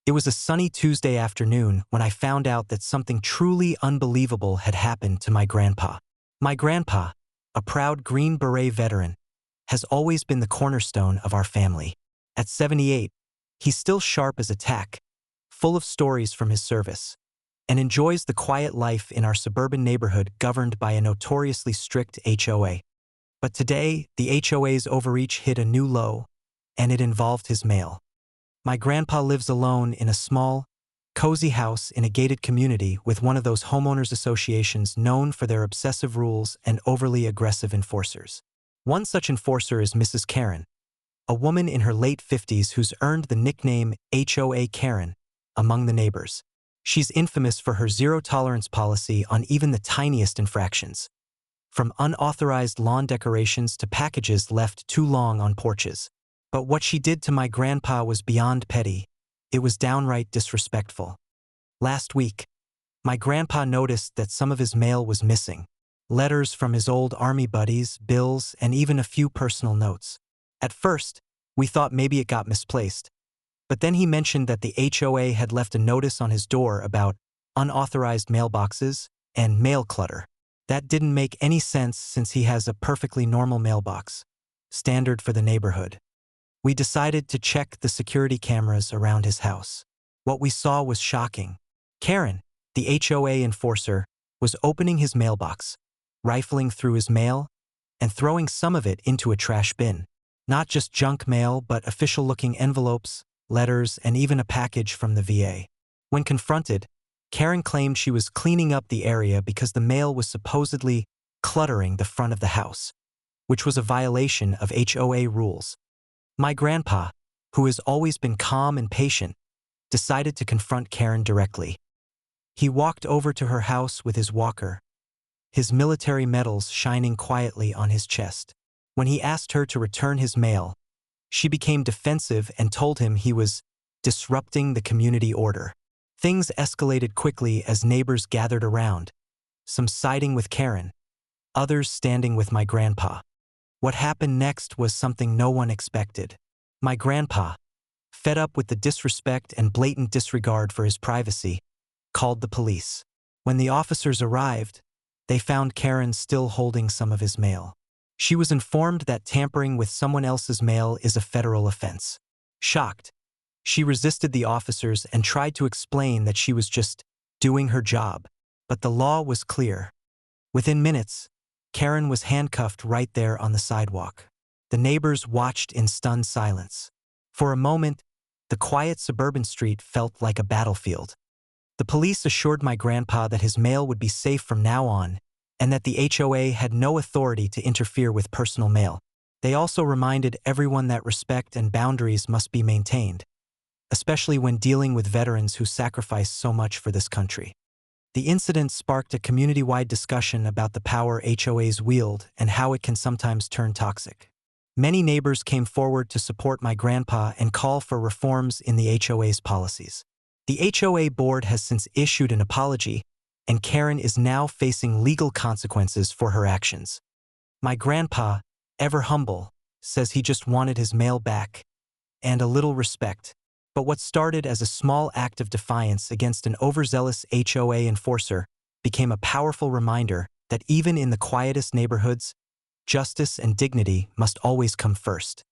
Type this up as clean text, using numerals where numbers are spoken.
It was a sunny Tuesday afternoon when I found out that something truly unbelievable had happened to my grandpa. My grandpa, a proud Green Beret veteran, has always been the cornerstone of our family. At 78, he's still sharp as a tack, full of stories from his service, and enjoys the quiet life in our suburban neighborhood governed by a notoriously strict HOA. But today, the HOA's overreach hit a new low, and it involved his mail. My grandpa lives alone in a small, cozy house in a gated community with one of those homeowners associations known for their obsessive rules and overly aggressive enforcers. One such enforcer is Mrs. Karen, a woman in her late 50s who's earned the nickname HOA Karen among the neighbors. She's infamous for her zero-tolerance policy on even the tiniest infractions, from unauthorized lawn decorations to packages left too long on porches. But what she did to my grandpa was beyond petty. It was downright disrespectful. Last week, my grandpa noticed that some of his mail was missing. Letters from his old army buddies, bills, and even a few personal notes. At first, we thought maybe it got misplaced. But then he mentioned that the HOA had left a notice on his door about unauthorized mailboxes and mail clutter. That didn't make any sense since he has a perfectly normal mailbox, standard for the neighborhood. We decided to check the security cameras around his house. What we saw was shocking. Karen, the HOA enforcer, was opening his mailbox, rifling through his mail, and throwing some of it into a trash bin. Not just junk mail, but official-looking envelopes, letters, and even a package from the VA. When confronted, Karen claimed she was cleaning up the area because the mail was supposedly cluttering the front of the house, which was a violation of HOA rules. My grandpa, who has always been calm and patient, decided to confront Karen directly. He walked over to her house with his walker, his military medals shining quietly on his chest. When he asked her to return his mail, she became defensive and told him he was disrupting the community order. Things escalated quickly as neighbors gathered around, some siding with Karen, others standing with my grandpa. What happened next was something no one expected. My grandpa, fed up with the disrespect and blatant disregard for his privacy, called the police. When the officers arrived, they found Karen still holding some of his mail. She was informed that tampering with someone else's mail is a federal offense. Shocked, she resisted the officers and tried to explain that she was just doing her job. But the law was clear. Within minutes, Karen was handcuffed right there on the sidewalk. The neighbors watched in stunned silence. For a moment, the quiet suburban street felt like a battlefield. The police assured my grandpa that his mail would be safe from now on, and that the HOA had no authority to interfere with personal mail. They also reminded everyone that respect and boundaries must be maintained, especially when dealing with veterans who sacrificed so much for this country. The incident sparked a community-wide discussion about the power HOAs wield and how it can sometimes turn toxic. Many neighbors came forward to support my grandpa and call for reforms in the HOA's policies. The HOA board has since issued an apology, and Karen is now facing legal consequences for her actions. My grandpa, ever humble, says he just wanted his mail back and a little respect. But what started as a small act of defiance against an overzealous HOA enforcer became a powerful reminder that even in the quietest neighborhoods, justice and dignity must always come first.